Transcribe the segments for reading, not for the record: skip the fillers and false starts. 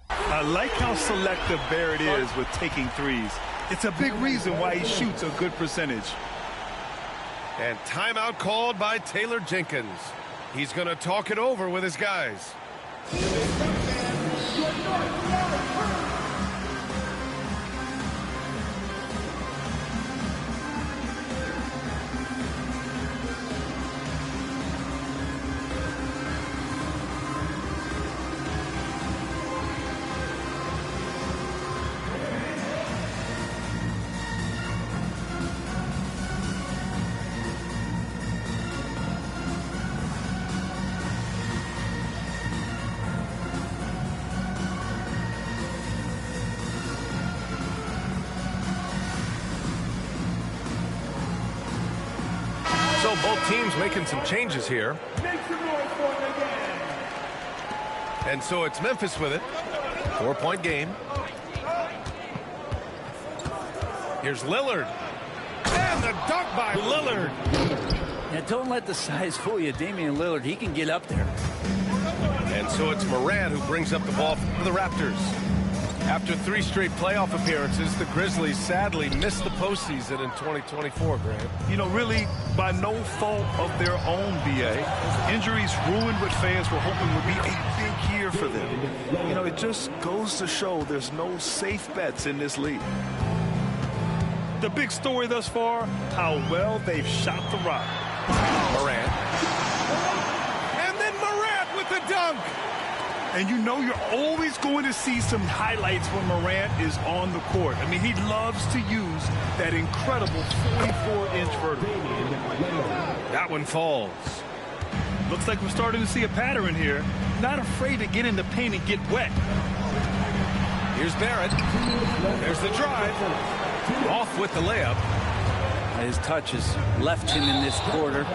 I like how selective Barrett is with taking threes. It's a big reason why he shoots a good percentage. And timeout called by Taylor Jenkins. He's going to talk it over with his guys. So both teams making some changes here. And so it's Memphis with it. 4-point game. Here's Lillard. And the dunk by Lillard. Now don't let the size fool you. Damian Lillard, he can get up there. And so it's Morant who brings up the ball for the Raptors. After 3 straight playoff appearances, the Grizzlies sadly missed the postseason in 2024, Grant. You know, really by no fault of their own, B.A. Injuries ruined what fans were hoping would be a big year for them. You know, it just goes to show there's no safe bets in this league. The big story thus far, how well they've shot the rock. Morant. And then Morant with the dunk. And you know you're always going to see some highlights when Morant is on the court. I mean, he loves to use that incredible 44-inch vertical. That one falls. Looks like we're starting to see a pattern here. Not afraid to get in the paint and get wet. Here's Barrett. There's the drive. Off with the layup. His touch has left him in this quarter.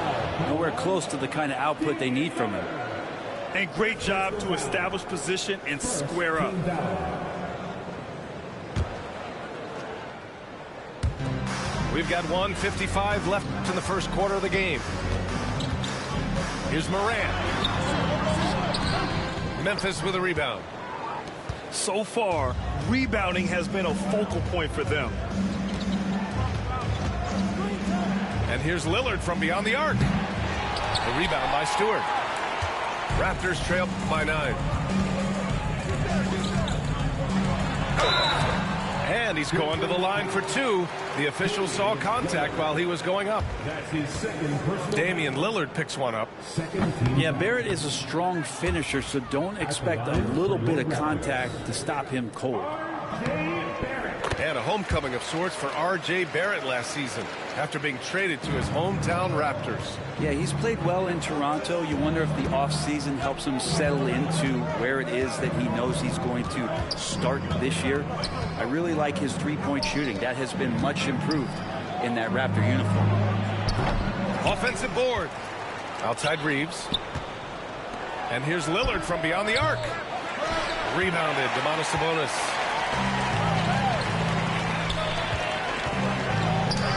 Nowhere close to the kind of output they need from him. And great job to establish position and square up. We've got 1:55 left in the first quarter of the game. Here's Morant. Memphis with a rebound. So far, rebounding has been a focal point for them. And here's Lillard from beyond the arc. The rebound by Stewart. Raptors trail by 9. And he's going to the line for 2. The official saw contact while he was going up. Damian Lillard picks one up. Yeah, Barrett is a strong finisher, so don't expect a little bit of contact to stop him cold. And a homecoming of sorts for R.J. Barrett last season after being traded to his hometown Raptors. Yeah, he's played well in Toronto. You wonder if the offseason helps him settle into where it is that he knows he's going to start this year. I really like his three-point shooting. That has been much improved in that Raptor uniform. Offensive board. Outside Reeves. And here's Lillard from beyond the arc. Rebounded, Domantas Sabonis.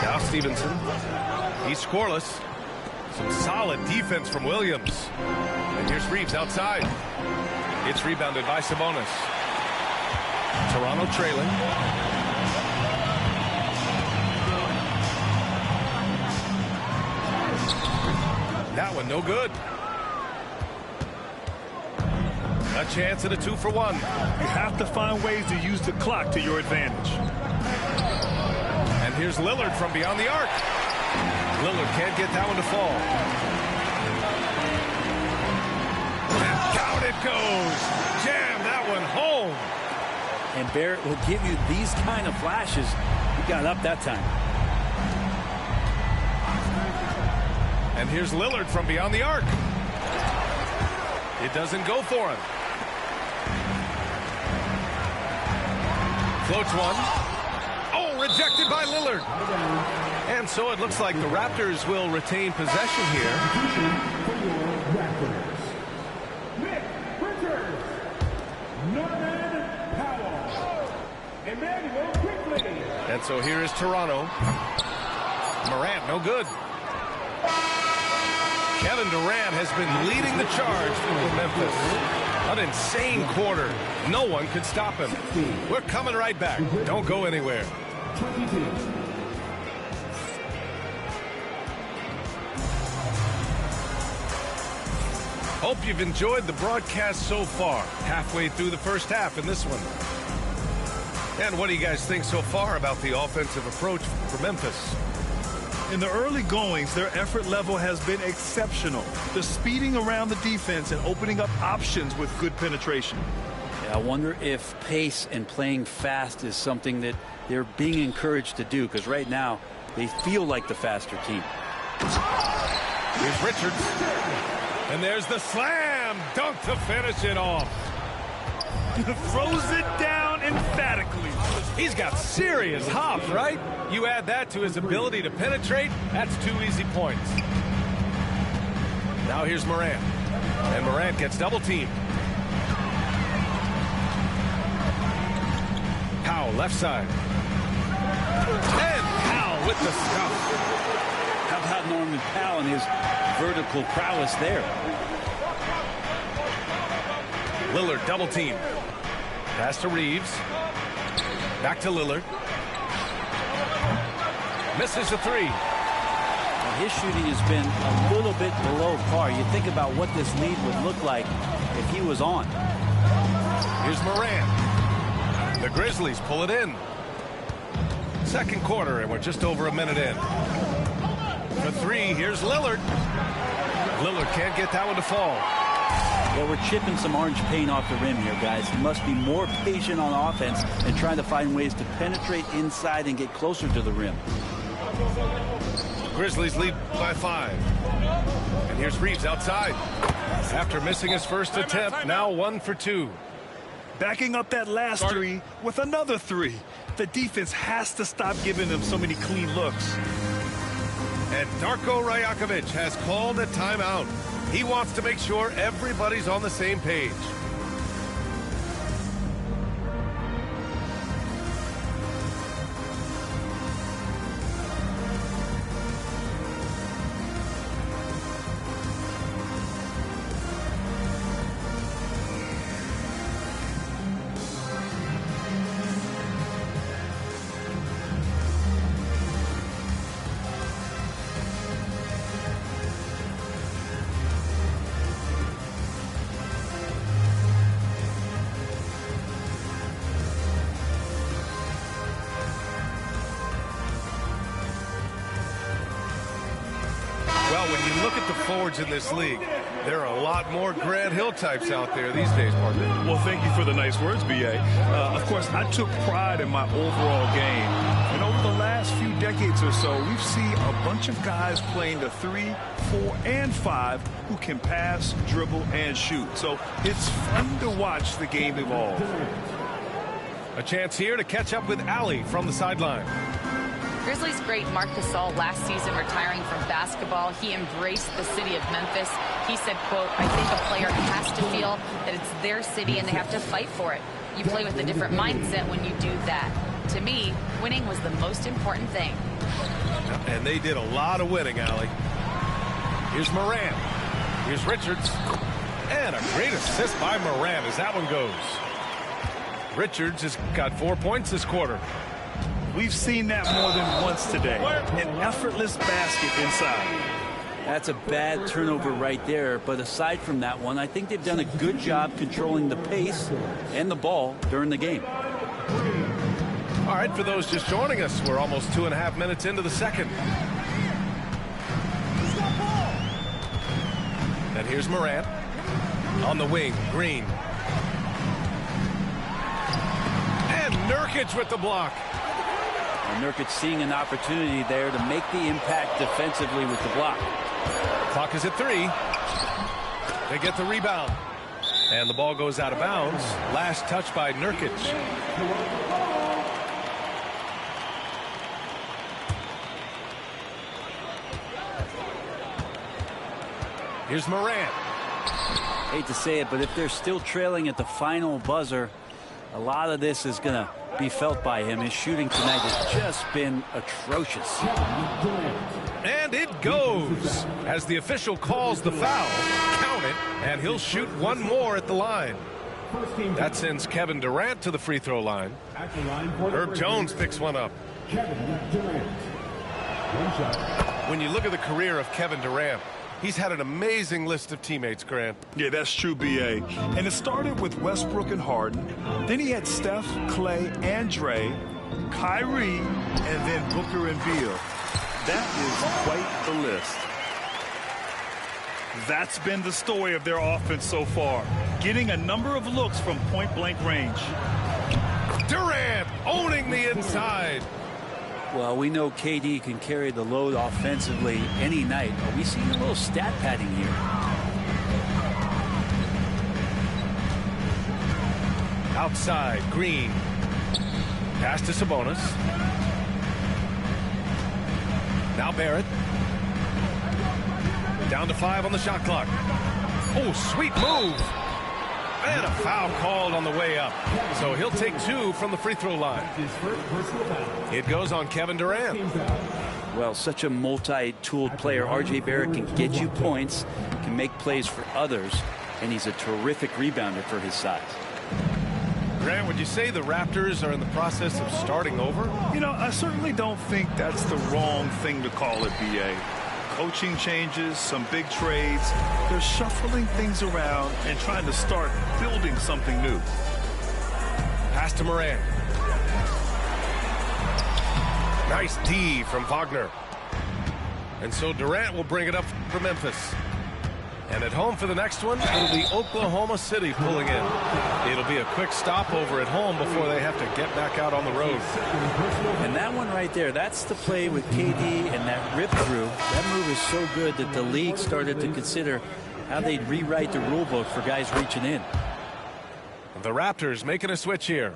Now Stevenson. He's scoreless. Some solid defense from Williams. And here's Reeves outside. It's rebounded by Sabonis. Toronto trailing. That one no good. A chance at a 2-for-1. You have to find ways to use the clock to your advantage. And here's Lillard from beyond the arc. Lillard can't get that one to fall. And down it goes. Jam that one home. And Barrett will give you these kind of flashes. He got up that time. And here's Lillard from beyond the arc. It doesn't go for him. Floats one. Oh, rejected by Lillard. And so it looks like the Raptors will retain possession here. And so here is Toronto. Morant, no good. Kevin Durant has been leading the charge for Memphis. An insane quarter. No one could stop him. We're coming right back. Don't go anywhere. Hope you've enjoyed the broadcast so far. Halfway through the first half in this one. And what do you guys think so far about the offensive approach for Memphis? In the early goings, their effort level has been exceptional. The speeding around the defense and opening up options with good penetration. Yeah, I wonder if pace and playing fast is something that they're being encouraged to do, because right now they feel like the faster team. Here's Richards. And there's the slam dunk to finish it off. Throws it down emphatically. He's got serious hop, right? You add that to his ability to penetrate, that's 2 easy points. Now here's Morant. And Morant gets double teamed. Powell left side. And Powell with the scuff. How about Norman Powell and his vertical prowess there? Lillard double team. Pass to Reeves. Back to Lillard. Misses the three. Well, his shooting has been a little bit below par. You think about what this lead would look like if he was on. Here's Morant. The Grizzlies pull it in. Second quarter, and we're just over a minute in. For three, here's Lillard. Lillard can't get that one to fall. Well, we're chipping some orange paint off the rim here, guys. He must be more patient on offense and trying to find ways to penetrate inside and get closer to the rim. Grizzlies lead by 5. And here's Reeves outside. After missing his first attempt, now 1 for 2. Backing up that last three with another three. The defense has to stop giving them so many clean looks. And Darko Rajakovic has called a timeout. He wants to make sure everybody's on the same page. When you look at the forwards in this league, there are a lot more Grant Hill types out there these days, partner. Well, thank you for the nice words, B.A. Of course, I took pride in my overall game. And over the last few decades or so, we've seen a bunch of guys playing the 3, 4, and 5 who can pass, dribble, and shoot. So it's fun to watch the game evolve. A chance here to catch up with Allie from the sideline. Grizzlies great Marc Gasol last season retiring from basketball. He embraced the city of Memphis. He said, quote, I think a player has to feel that it's their city and they have to fight for it. You play with a different mindset when you do that. To me, winning was the most important thing. And they did a lot of winning, Allie. Here's Morant. Here's Richards. And a great assist by Morant as that one goes. Richards has got 4 points this quarter. We've seen that more than once today. An effortless basket inside. That's a bad turnover right there. But aside from that one, I think they've done a good job controlling the pace and the ball during the game. All right, for those just joining us, we're almost 2.5 minutes into the second. And here's Morant. On the wing, Green. And Nurkic with the block. And Nurkic seeing an opportunity there to make the impact defensively with the block. Clock is at 3. They get the rebound. And the ball goes out of bounds. Last touch by Nurkic. Here's Morant. Hate to say it, but if they're still trailing at the final buzzer, a lot of this is going to be felt by him. His shooting tonight has just been atrocious. And And it goes. As the official calls the foul, count it, and he'll shoot one more at the line. That sends Kevin Durant to the free throw line. Herb Jones picks one up. When you look at the career of Kevin Durant, he's had an amazing list of teammates, Grant. Yeah, that's true, B.A. And it started with Westbrook and Harden. Then he had Steph, Clay, and Dre, Kyrie, and then Booker and Beal. That is quite the list. That's been the story of their offense so far, getting a number of looks from point-blank range. Durant owning the inside. Well, we know KD can carry the load offensively any night, but we see a little stat padding here. Outside, Green. Pass to Sabonis. Now Barrett. Down to 5 on the shot clock. Oh, sweet move. And a foul called on the way up. So he'll take 2 from the free throw line. It goes on Kevin Durant. Well, such a multi-tooled player. R.J. Barrett can get you points, can make plays for others, and he's a terrific rebounder for his size. Grant, would you say the Raptors are in the process of starting over? You know, I certainly don't think that's the wrong thing to call it, B.A. Coaching changes, some big trades. They're shuffling things around and trying to start building something new. Pass to Morant. Nice D from Wagner. And so Durant will bring it up for Memphis. And at home for the next one, it'll be Oklahoma City pulling in. It'll be a quick stopover at home before they have to get back out on the road. And that one right there, that's the play with KD and that rip through. That move is so good that the league started to consider how they'd rewrite the rule book for guys reaching in. The Raptors making a switch here.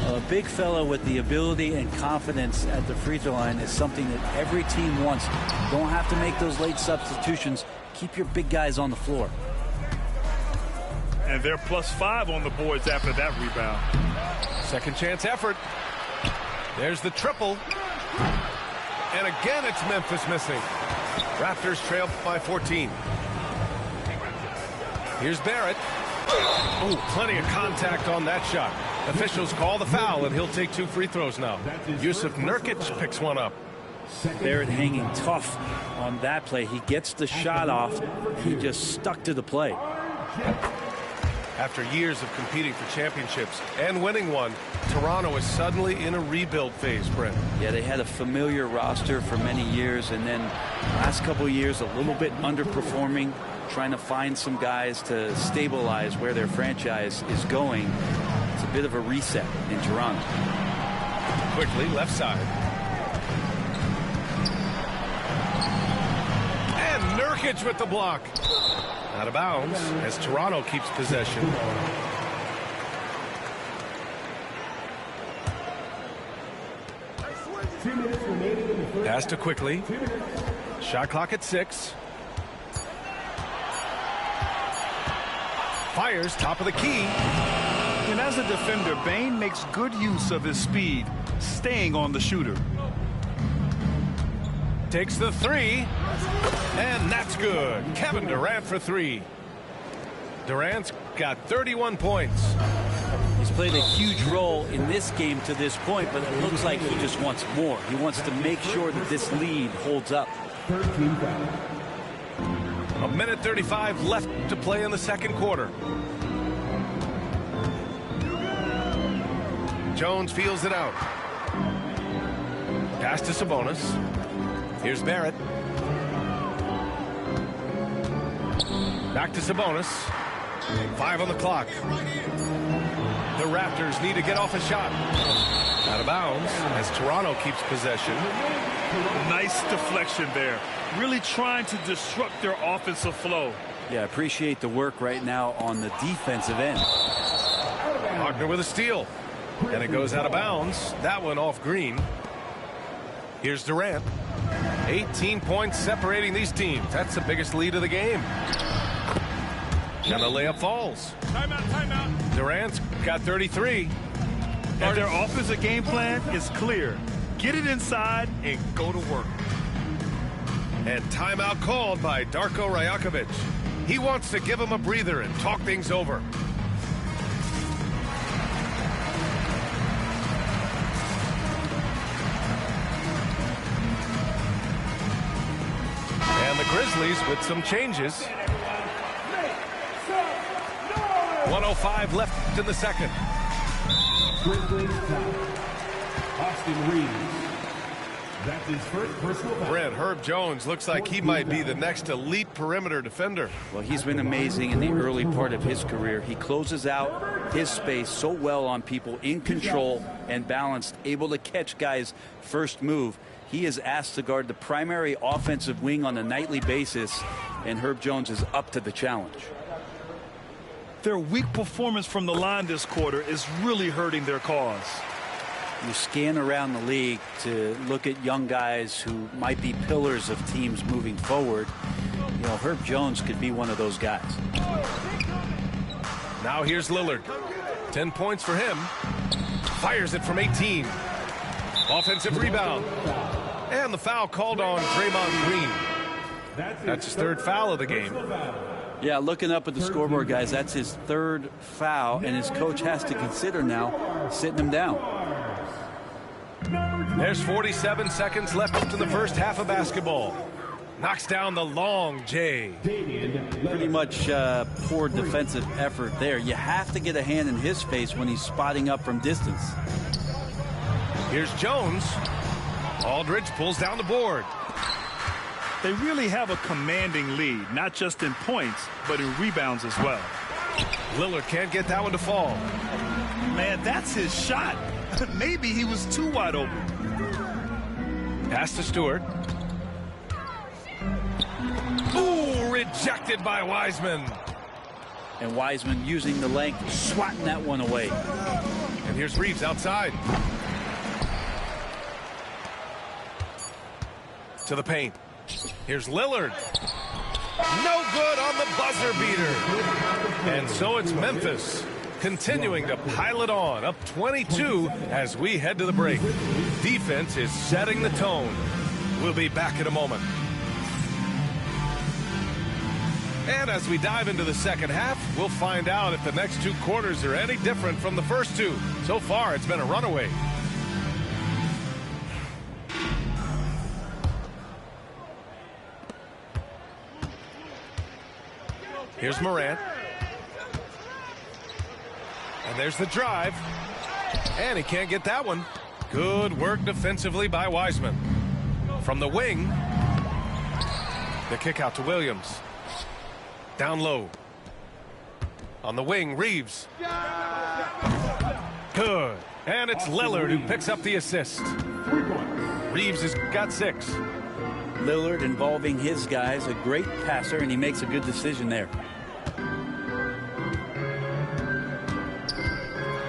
A big fella with the ability and confidence at the free throw line is something that every team wants. Don't have to make those late substitutions. Keep your big guys on the floor. And they're +5 on the boards after that rebound. Second chance effort. There's the triple. And again, it's Memphis missing. Raptors trail by 14. Here's Barrett. Oh, plenty of contact on that shot. Officials call the foul, and he'll take 2 free throws now. Yusuf Nurkic picks one up. Barrett hanging tough on that play. He gets the shot off. He just stuck to the play. After years of competing for championships and winning one, Toronto is suddenly in a rebuild phase, Brent. Yeah, they had a familiar roster for many years, and then last couple of years a little bit underperforming, trying to find some guys to stabilize where their franchise is going. It's a bit of a reset in Toronto. Quickly, left side. And Nurkic with the block. Out of bounds as Toronto keeps possession. Pass to Quickly. Shot clock at 6. Fires top of the key. And as a defender, Bane makes good use of his speed, staying on the shooter. Takes the 3. And that's good. Kevin Durant for 3. Durant's got 31 points. He's played a huge role in this game to this point, but it looks like he just wants more. He wants to make sure that this lead holds up. 1:35 left to play in the second quarter. Jones feels it out. Pass to Sabonis. Here's Barrett. Back to Sabonis. 5 on the clock. The Raptors need to get off a shot. Out of bounds as Toronto keeps possession. Nice deflection there. Really trying to disrupt their offensive flow. Yeah, appreciate the work right now on the defensive end. Wagner with a steal. And it goes out of bounds. That one off Green. Here's Durant. 18 points separating these teams. That's the biggest lead of the game. And the layup falls. Timeout. Durant's got 33. And their offensive game plan is clear. Get it inside and go to work. And timeout called by Darko Rajakovic. He wants to give him a breather and talk things over. And the Grizzlies with some changes. 1:05 left in the second. Grizzlies foul. Austin Reeves. That's his first personal foul. Brent, Herb Jones looks like he might be the next elite perimeter defender. Well, he's been amazing in the early part of his career. He closes out his space so well on people, in control and balanced, able to catch guys' first move. He is asked to guard the primary offensive wing on a nightly basis, and Herb Jones is up to the challenge. Their weak performance from the line this quarter is really hurting their cause. You scan around the league to look at young guys who might be pillars of teams moving forward. You know, Herb Jones could be one of those guys. Now here's Lillard. 10 points for him. Fires it from 18. Offensive rebound. And the foul called on Draymond Green. That's his third foul of the game. Yeah, looking up at the scoreboard, guys, that's his third foul, and his coach has to consider now sitting him down. There's 47 seconds left in the first half of basketball. Knocks down the long J. Pretty much poor defensive effort there. You have to get a hand in his face when he's spotting up from distance. Here's Jones. Aldridge pulls down the board. They really have a commanding lead, not just in points, but in rebounds as well. Lillard can't get that one to fall. Man, that's his shot. Maybe he was too wide open. Pass to Stewart. Ooh, rejected by Wiseman. And Wiseman using the length, swatting that one away. And here's Reeves outside. To the paint. Here's Lillard. No good on the buzzer beater. And so it's Memphis continuing to pile it on, up 22 as we head to the break. Defense is setting the tone. We'll be back in a moment. And as we dive into the second half, we'll find out if the next two quarters are any different from the first two. So far, it's been a runaway. Here's Morant. And there's the drive. And he can't get that one. Good work defensively by Wiseman. From the wing. The kick out to Williams. Down low. On the wing, Reeves. Good. And it's Lillard who picks up the assist. Reeves has got 6. Lillard involving his guys, a great passer, and he makes a good decision there.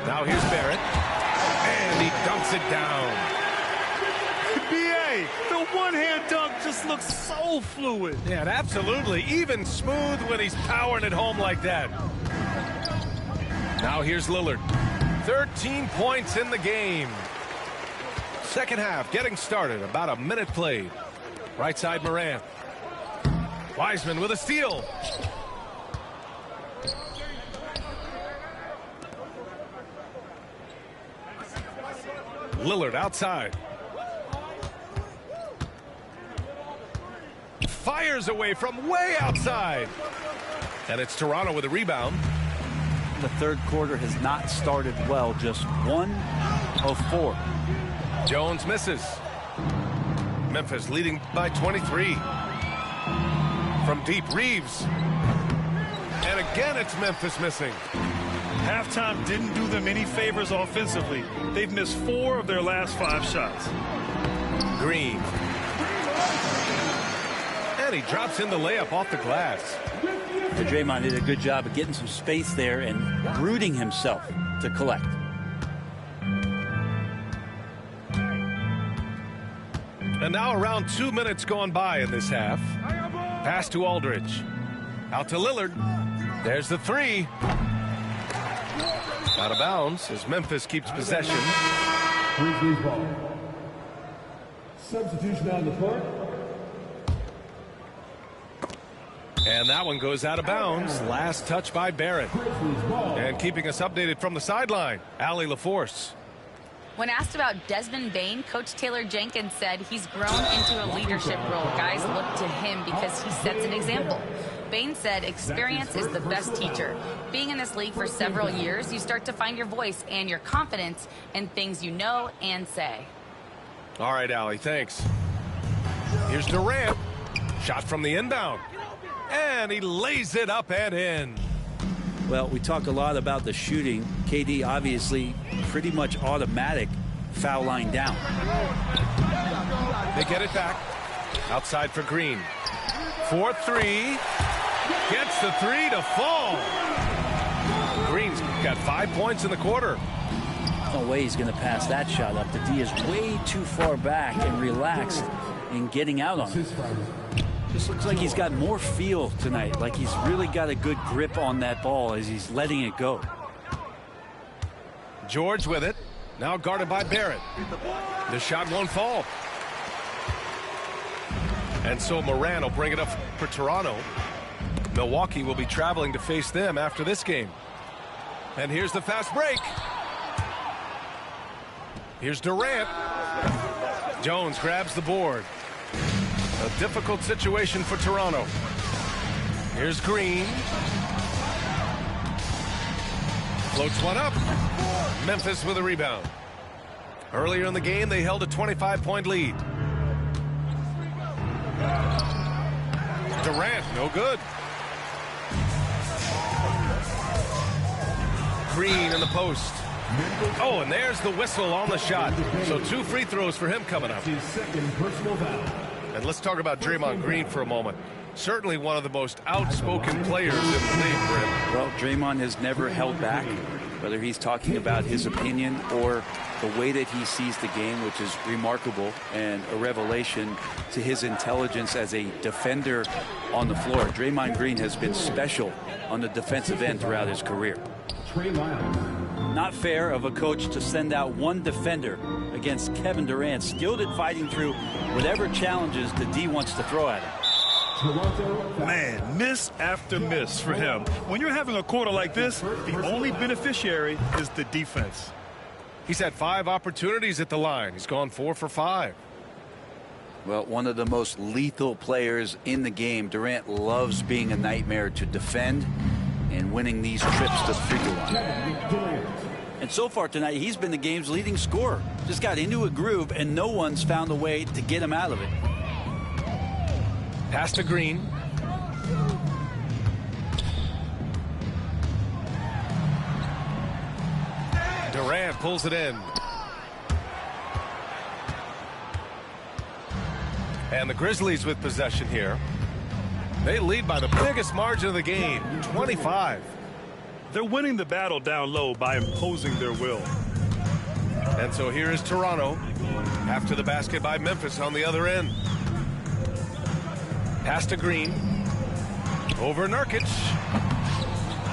Now here's Barrett. And he dunks it down. B.A., the one-hand dunk just looks so fluid. Yeah, and absolutely. Even smooth when he's powering it home like that. Now here's Lillard. 13 points in the game. Second half getting started. About a minute played. Right side Morant. Wiseman with a steal. Lillard outside. Fires away from way outside. And it's Toronto with a rebound. The third quarter has not started well. Just 1 of 4. Jones misses. Memphis leading by 23. From deep, Reeves. And again, it's Memphis missing. Halftime didn't do them any favors offensively. They've missed 4 of their last 5 shots. Green. And he drops in the layup off the glass. Draymond did a good job of getting some space there and rooting himself to collect. And now around 2 minutes gone by in this half. Pass to Aldridge. Out to Lillard. There's the 3. Out of bounds as Memphis keeps possession. Grizzlies ball. Substitution on the court. And that one goes out of bounds. Last touch by Barrett. And keeping us updated from the sideline, Allie LaForce. When asked about Desmond Bain, Coach Taylor Jenkins said he's grown into a leadership role. Guys look to him because he sets an example. Bain said experience is the best teacher. Being in this league for several years, you start to find your voice and your confidence in things you know and say. All right, Allie, thanks. Here's Durant. Shot from the inbound. And he lays it up and in. Well, we talk a lot about the shooting. KD obviously pretty much automatic foul line down. They get it back. Outside for Green. 4-3. Gets the three to fall. Green's got 5 points in the quarter. No way he's going to pass that shot up. The D is way too far back and relaxed in getting out on it. Just looks like he's got more feel tonight, like he's really got a good grip on that ball as he's letting it go. George with it. Now guarded by Barrett. The shot won't fall. And so Moran will bring it up for Toronto. Milwaukee will be traveling to face them after this game. And here's the fast break. Here's Durant. Jones grabs the board. A difficult situation for Toronto. Here's Green. Floats one up. Memphis with a rebound. Earlier in the game, they held a 25-point lead. Durant, no good. Green in the post. Oh, and there's the whistle on the shot. So 2 free throws for him coming up. His second personal foul. And let's talk about Draymond Green for a moment. Certainly one of the most outspoken players in the league, Brim. Well, Draymond has never held back, whether he's talking about his opinion or the way that he sees the game, which is remarkable and a revelation to his intelligence as a defender on the floor. Draymond Green has been special on the defensive end throughout his career. Not fair of a coach to send out one defender against Kevin Durant, skilled at fighting through whatever challenges the D wants to throw at him. Man, miss after miss for him. When you're having a quarter like this, the only beneficiary is the defense. He's had 5 opportunities at the line. He's gone 4 for 5. Well, one of the most lethal players in the game. Durant loves being a nightmare to defend and winning these trips to the free throw line. And so far tonight, he's been the game's leading scorer. Just got into a groove, and no one's found a way to get him out of it. Pass to Green. Durant pulls it in. And the Grizzlies with possession here. They lead by the biggest margin of the game, 25. They're winning the battle down low by imposing their will. And so here is Toronto. After the basket by Memphis on the other end. Pass to Green. Over Nurkic.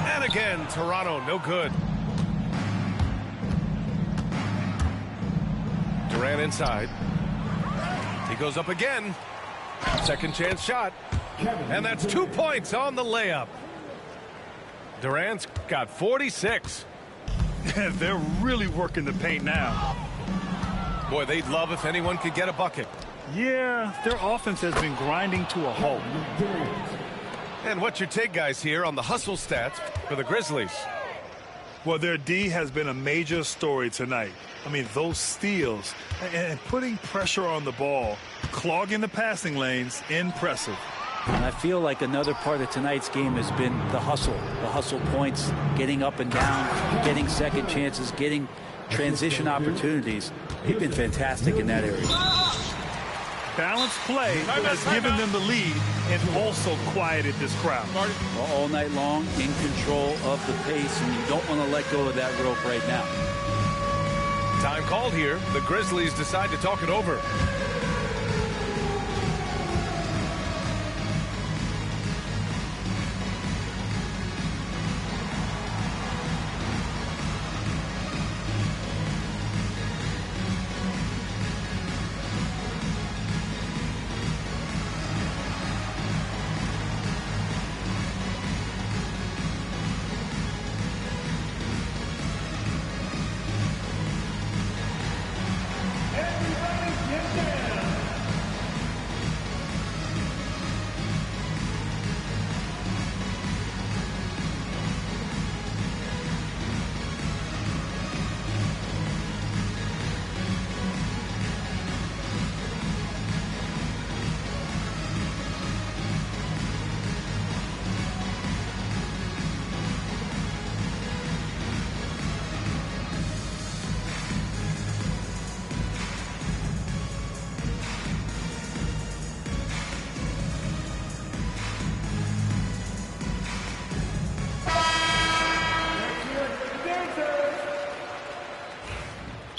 And again, Toronto, no good. Durant inside. He goes up again. Second chance shot. And that's 2 points on the layup. Durant's got 46. They're really working the paint now. Boy, they'd love if anyone could get a bucket. Yeah, their offense has been grinding to a halt. And what's your take, guys, here on the hustle stats for the Grizzlies? Well, their D has been a major story tonight. I mean, those steals and putting pressure on the ball, clogging the passing lanes, impressive. And I feel like another part of tonight's game has been the hustle points, getting up and down, getting second chances, getting transition opportunities. They've been fantastic in that area. Balanced play has given them the lead and also quieted this crowd. Well, all night long, in control of the pace, and you don't want to let go of that rope right now. Time called here. The Grizzlies decide to talk it over.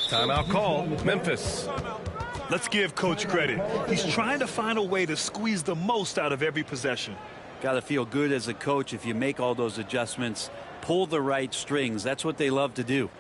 Timeout call, Memphis. Let's give Coach credit. He's trying to find a way to squeeze the most out of every possession. Got to feel good as a coach if you make all those adjustments, pull the right strings. That's what they love to do.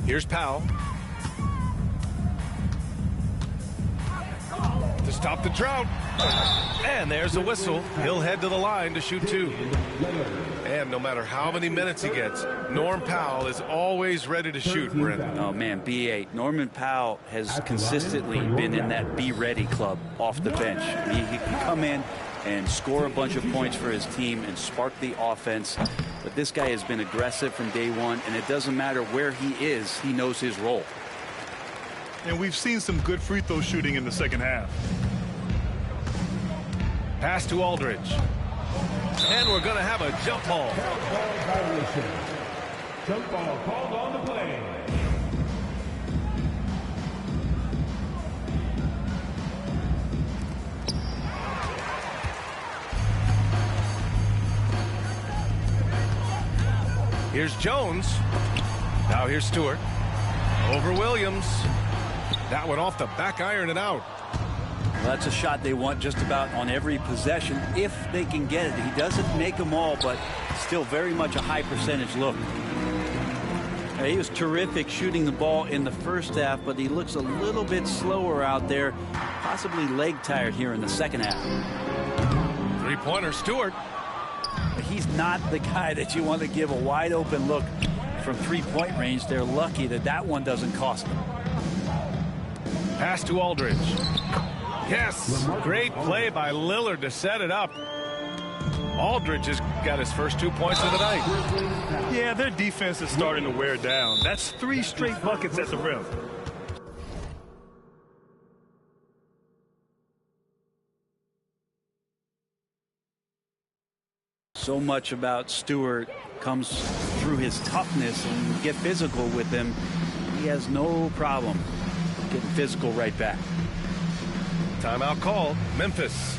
Here's Powell. To stop the drought. And there's a whistle. He'll head to the line to shoot two. And no matter how many minutes he gets, Norm Powell is always ready to shoot, Brent. Oh, man, B8. Norman Powell has consistently been in that be ready club off the bench. He can come in and score a bunch of points for his team and spark the offense. But this guy has been aggressive from day one, and it doesn't matter where he is, he knows his role. And we've seen some good free throw shooting in the second half. Pass to Aldridge. And we're going to have a jump ball. Jump ball called on the play. Here's Jones. Now here's Stewart. Over Williams. That one off the back iron and out. Well, that's a shot they want just about on every possession if they can get it. He doesn't make them all, but still very much a high percentage look. He was terrific shooting the ball in the first half, but he looks a little bit slower out there, possibly leg tired here in the second half. Three-pointer, Stewart. He's not the guy that you want to give a wide open look from three-point range. They're lucky that that one doesn't cost them. Pass to Aldridge. Yes, great play by Lillard to set it up. Aldridge has got his first 2 points of the night. Yeah, their defense is starting to wear down. That's 3 straight buckets at the rim. So much about Stewart comes through his toughness, and you get physical with him. He has no problem getting physical right back. Timeout call, Memphis.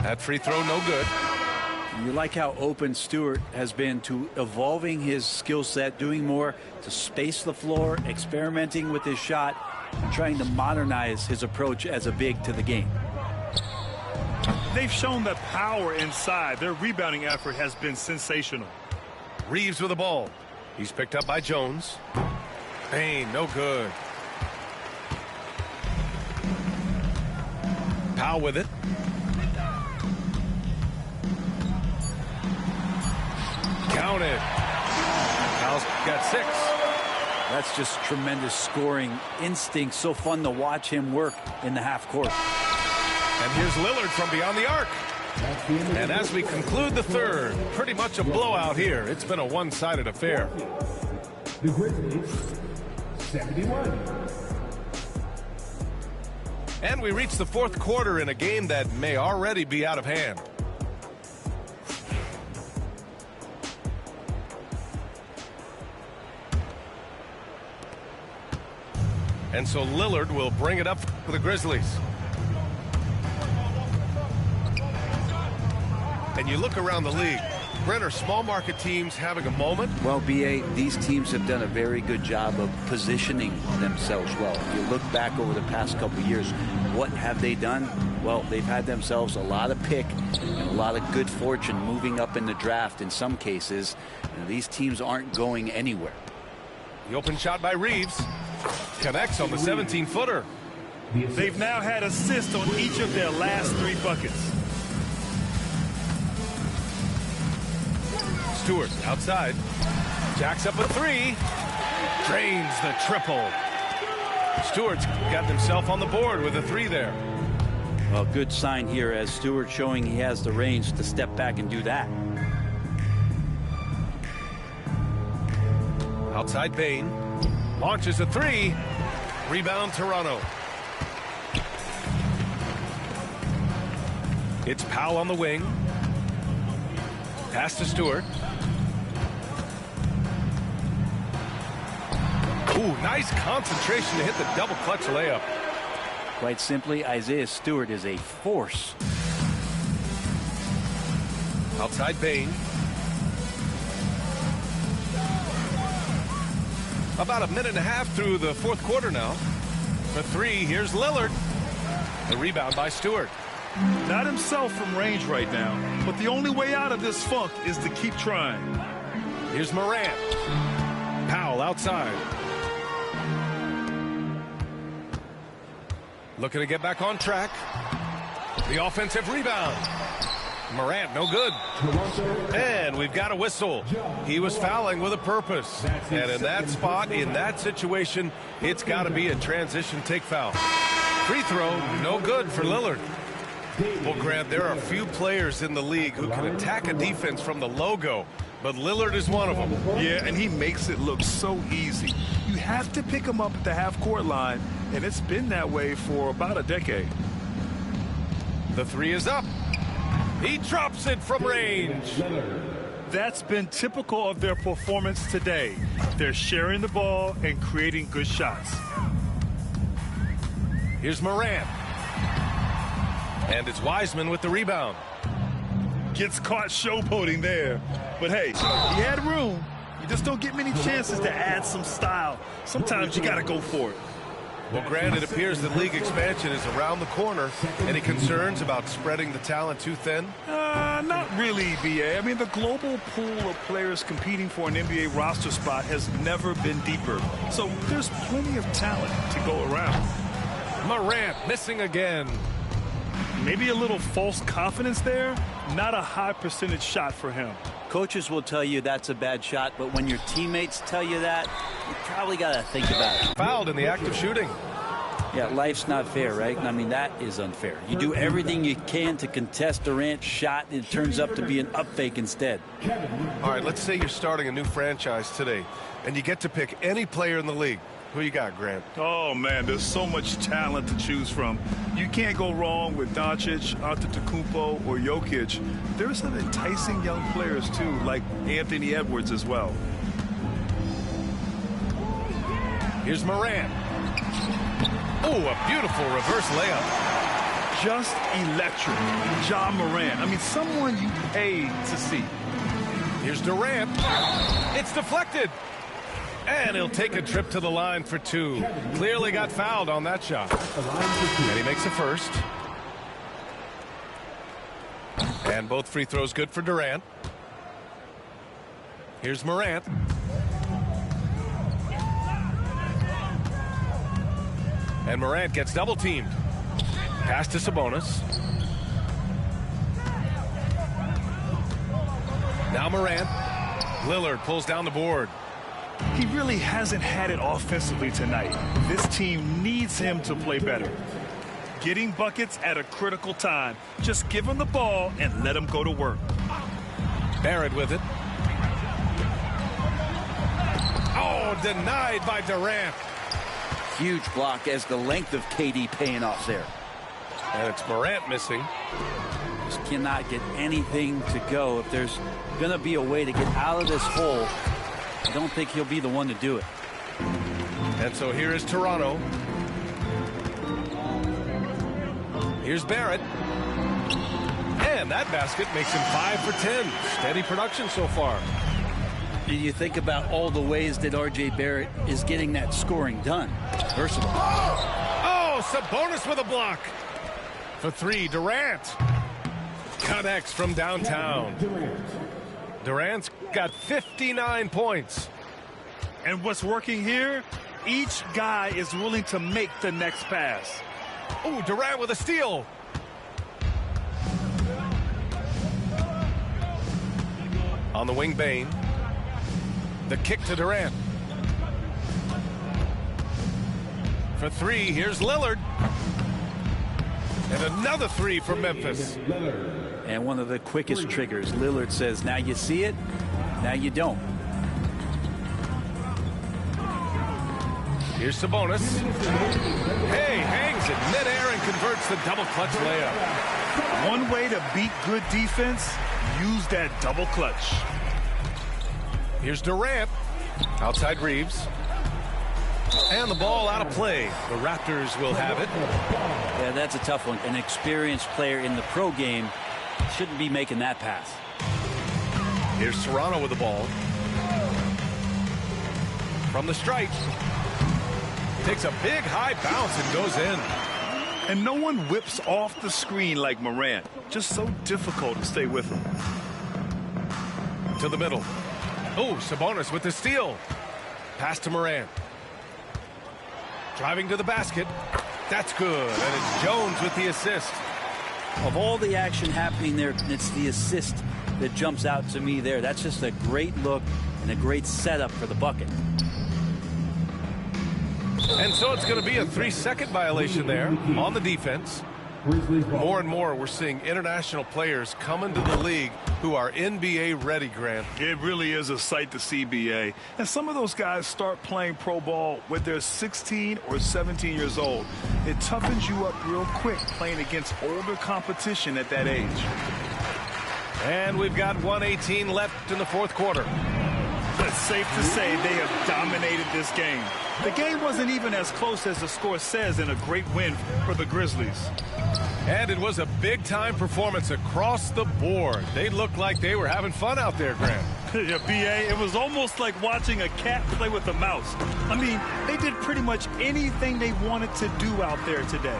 That free throw, no good. You like how open Stewart has been to evolving his skill set, doing more to space the floor, experimenting with his shot, trying to modernize his approach as a big to the game. They've shown the power inside. Their rebounding effort has been sensational. Reeves with the ball. He's picked up by Jones. Payne, no good. Powell with it. Count it. Powell's got 6. That's just tremendous scoring instinct. So fun to watch him work in the half court. And here's Lillard from beyond the arc. And as we conclude the third, pretty much a blowout here. It's been a one-sided affair. The Grizzlies, 71. And we reach the fourth quarter in a game that may already be out of hand. And so Lillard will bring it up for the Grizzlies. And you look around the league, Brent, are small market teams having a moment? Well, BA, these teams have done a very good job of positioning themselves well. If you look back over the past couple of years, what have they done? Well, they've had themselves a lot of pick and a lot of good fortune moving up in the draft in some cases. And these teams aren't going anywhere. The open shot by Reeves connects on the 17-footer. They've now had assists on each of their last 3 buckets. Stewart outside. Jacks up a 3. Drains the triple. Stewart's got himself on the board with a 3 there. Well, good sign here as Stewart showing he has the range to step back and do that. Outside Payne. Launches a 3. Rebound Toronto. It's Powell on the wing. Pass to Stewart. Ooh, nice concentration to hit the double clutch layup. Quite simply, Isaiah Stewart is a force. Outside Payne. About a minute and a half through the fourth quarter now. For 3, here's Lillard. The rebound by Stewart. Not himself from range right now, but the only way out of this funk is to keep trying. Here's Morant. Powell outside. Looking to get back on track. The offensive rebound. Morant, no good. And we've got a whistle. He was fouling with a purpose. And in that spot, in that situation, it's got to be a transition take foul. Free throw, no good for Lillard. Well, Grant, there are a few players in the league who can attack a defense from the logo, but Lillard is one of them. Yeah, and he makes it look so easy. You have to pick him up at the half-court line, and it's been that way for about a decade. The 3 is up. He drops it from range. That's been typical of their performance today. They're sharing the ball and creating good shots. Here's Morant. And it's Wiseman with the rebound. Gets caught showboating there. But hey, he had room. You just don't get many chances to add some style. Sometimes you got to go for it. Well, Grant, it appears that league expansion is around the corner. Any concerns about spreading the talent too thin? Not really, BA. I mean, the global pool of players competing for an NBA roster spot has never been deeper. So there's plenty of talent to go around. Morant missing again. Maybe a little false confidence there. Not a high percentage shot for him. Coaches will tell you that's a bad shot, but when your teammates tell you that, you probably got to think about it. Fouled in the act of shooting. Yeah, life's not fair, right? I mean, that is unfair. You do everything you can to contest Durant's shot, and it turns up to be an up fake instead. All right, let's say you're starting a new franchise today, and you get to pick any player in the league. Who you got, Grant? Oh, man, there's so much talent to choose from. You can't go wrong with Doncic, Antetokounmpo, or Jokic. There's some enticing young players, too, like Anthony Edwards as well. Here's Morant. Oh, a beautiful reverse layup. just electric. Ja Morant. I mean, someone you paid to see. Here's Durant. It's deflected. And he'll take a trip to the line for two. Clearly got fouled on that shot. And he makes a first. And both free throws good for Durant. Here's Morant. And Morant gets double teamed. Pass to Sabonis. Now Morant. Lillard pulls down the board. He really hasn't had it offensively tonight. This team needs him to play better. Getting buckets at a critical time. Just give him the ball and let him go to work. Barrett with it. Oh, denied by Durant. Huge block as the length of KD paying off there. And it's Morant missing. Just cannot get anything to go. If there's going to be a way to get out of this hole, I don't think he'll be the one to do it. And so here is Toronto. Here's Barrett. And that basket makes him 5 for 10. Steady production so far. You think about all the ways that R.J. Barrett is getting that scoring done. Versatile. Oh, Sabonis with a block. For three, Durant. Connects from downtown. Durant's got 59 points. And what's working here? Each guy is willing to make the next pass. Oh, Durant with a steal. On the wing, Bane. The kick to Durant. For three, here's Lillard. And another three for Memphis. And one of the quickest triggers. Lillard says, now you see it, now you don't. Here's Sabonis. Hey, hangs in midair and converts the double clutch layup. One way to beat good defense, use that double clutch. Here's Durant. Outside Reeves. And the ball out of play. The Raptors will have it. Yeah, that's a tough one. An experienced player in the pro game shouldn't be making that pass. Here's Toronto with the ball. From the stripe. Takes a big high bounce and goes in. And no one whips off the screen like Morant. Just so difficult to stay with him. To the middle. Oh, Sabonis with the steal. Pass to Morant. Driving to the basket. That's good. And it's Jones with the assist. Of all the action happening there, it's the assist that jumps out to me there. That's just a great look and a great setup for the bucket. And so it's going to be a 3-second violation there on the defense. More and more we're seeing international players come into the league who are NBA ready, Grant. It really is a sight to see, BA. And some of those guys start playing pro ball when they're 16 or 17 years old. It toughens you up real quick playing against older competition at that age. And we've got 1:18 left in the fourth quarter. It's safe to say they have dominated this game. The game wasn't even as close as the score says in a great win for the Grizzlies. And it was a big-time performance across the board. They looked like they were having fun out there, Grant. Yeah, BA, it was almost like watching a cat play with a mouse. I mean, they did pretty much anything they wanted to do out there today.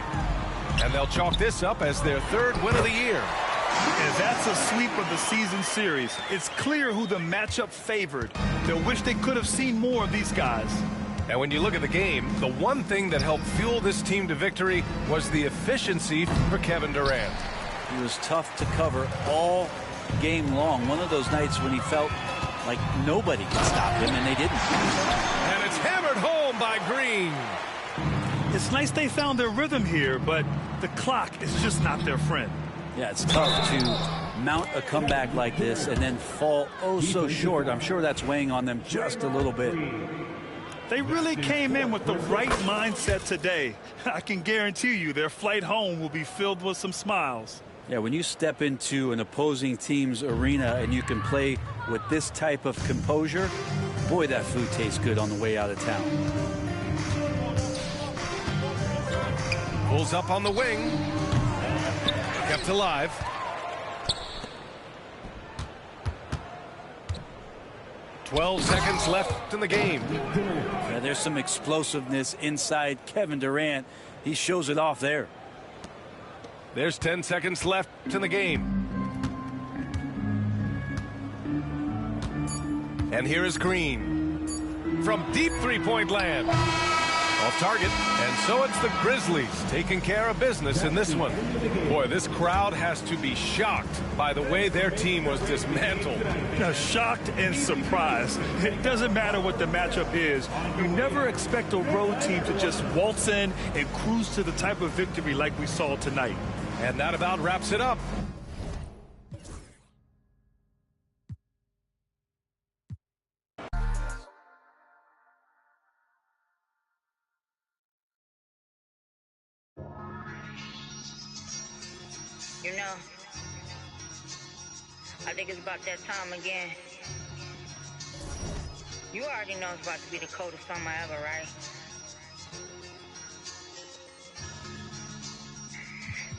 And they'll chalk this up as their third win of the year. And that's a sweep of the season series. It's clear who the matchup favored. They'll wish they could have seen more of these guys. And when you look at the game, the one thing that helped fuel this team to victory was the efficiency for Kevin Durant. He was tough to cover all game long. One of those nights when he felt like nobody could stop him, and they didn't. And it's hammered home by Green. It's nice they found their rhythm here, but the clock is just not their friend. Yeah, it's tough to mount a comeback like this and then fall oh so short. I'm sure that's weighing on them just a little bit. They really came in with the right mindset today. I can guarantee you their flight home will be filled with some smiles. Yeah, when you step into an opposing team's arena and you can play with this type of composure, boy, that food tastes good on the way out of town. Pulls up on the wing. kept alive. "12 seconds left in the game." Yeah, there's some explosiveness inside Kevin Durant. He shows it off there. There's 10 seconds left in the game. And here is Green from deep three-point land. Off target. And so it's the Grizzlies taking care of business in this one. Boy, this crowd has to be shocked by the way their team was dismantled. Shocked and surprised. It doesn't matter what the matchup is. You never expect a road team to just waltz in and cruise to the type of victory like we saw tonight. And that about wraps it up. You know, I think it's about that time again. You already know it's about to be the coldest summer ever, right?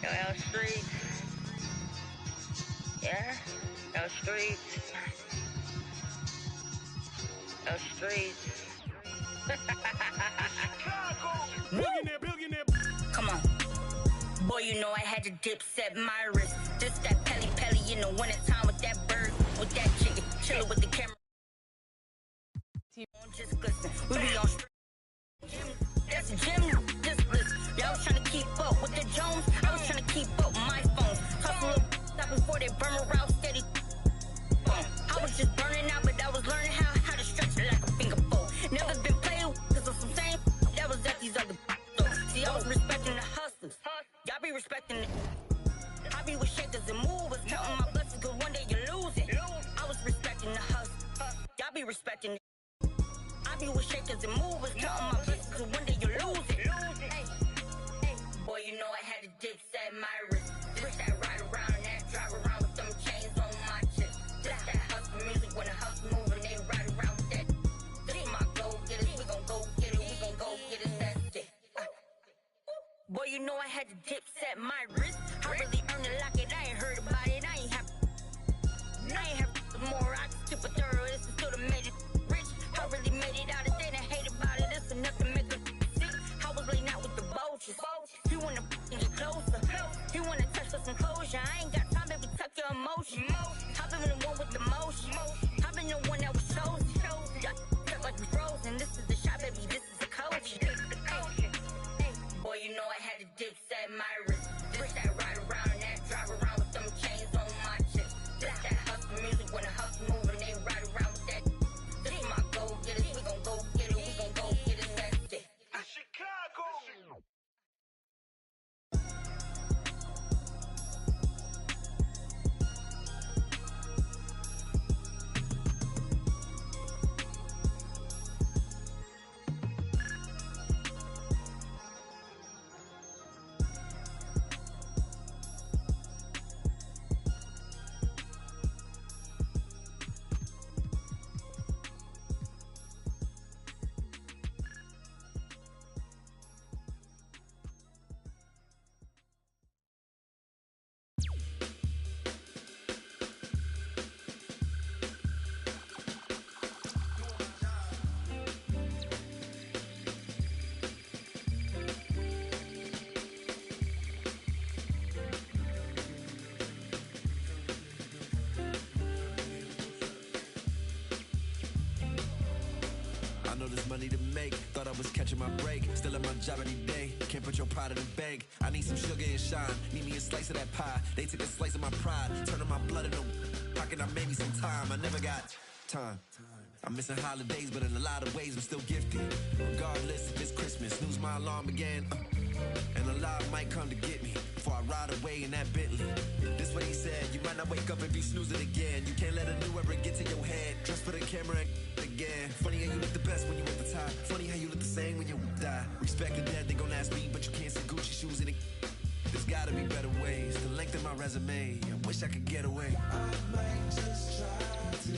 Yo, L Street. Yeah? L Street. L Street. Come on. Boy, you know I had to dip, set my wrist. Just that pelly in the wintertime with that bird, with that chicken, chillin' with the camera. Just glisten. We be on that's a gym, just listen. Y'all was trying to keep up with the Jones. I was trying to keep up with my phone. Hustle little stop before they burn around steady. I was just burning out, but I was learning how to stretch it like a finger pole. Never been playing because of some same that was at these other. See, I was respecting the hustlers. Y'all be respecting it. I be with shakers and movers, counting my blessings, cause one day you lose it. I was respecting the hustle. Y'all be respecting it. I be with shakers and movers, counting my blessings, cause one day you lose it. Hey, boy, you know I had to dip, set my wrist. This that ride around, that drive around with them chains on my chest. This that hustle music, when the hustle moving, they ride around with that. This is my go get it, we gon' go get it, we gon' go get it, that's it. Boy, you know I had to dip, set my wrist. I really earned it, lock it, I ain't heard about it, I ain't have more, I just keep it thorough, this is still the made it rich. I really made it out, they didn't hate about it, this enough to make it sick. I was laying out with the vultures. You wanna get closer, you wanna touch with some closure. I ain't got time, baby, tuck your emotion. I've been the one with the motion, I've been the one that was chosen. Y'all felt like we frozen, this is the shot, baby, this is the coach. Boy, you know I had to dip, set my wrist. This that ride around, that drive around with them chains on my chest. This that hustle music, when the hustle moving, they ride around with that. This is my go get it, we gon' go get it, we gon' go get it, that's it. Chicago. I know there's money to make, thought I was catching my break. Still at my job every day, can't put your pride in the bank. I need some sugar and shine, need me a slice of that pie. They took a slice of my pride, turning my blood into pocket. I made me some time, I never got time. I'm missing holidays, but in a lot of ways I'm still gifted. Regardless if it's Christmas, snooze my alarm again. And a lot might come to get me before I ride away in that Bentley. This what he said, you might not wake up if you snooze it again. You can't let a new era get to your head. Dress for the camera again. Funny how you look the best when you at the top. Funny how you look the same when you die. Respect the dead, they gon' ask me, but you can't see Gucci shoes in it. There's gotta be better ways to lengthen my resume. I wish I could get away. I might just try to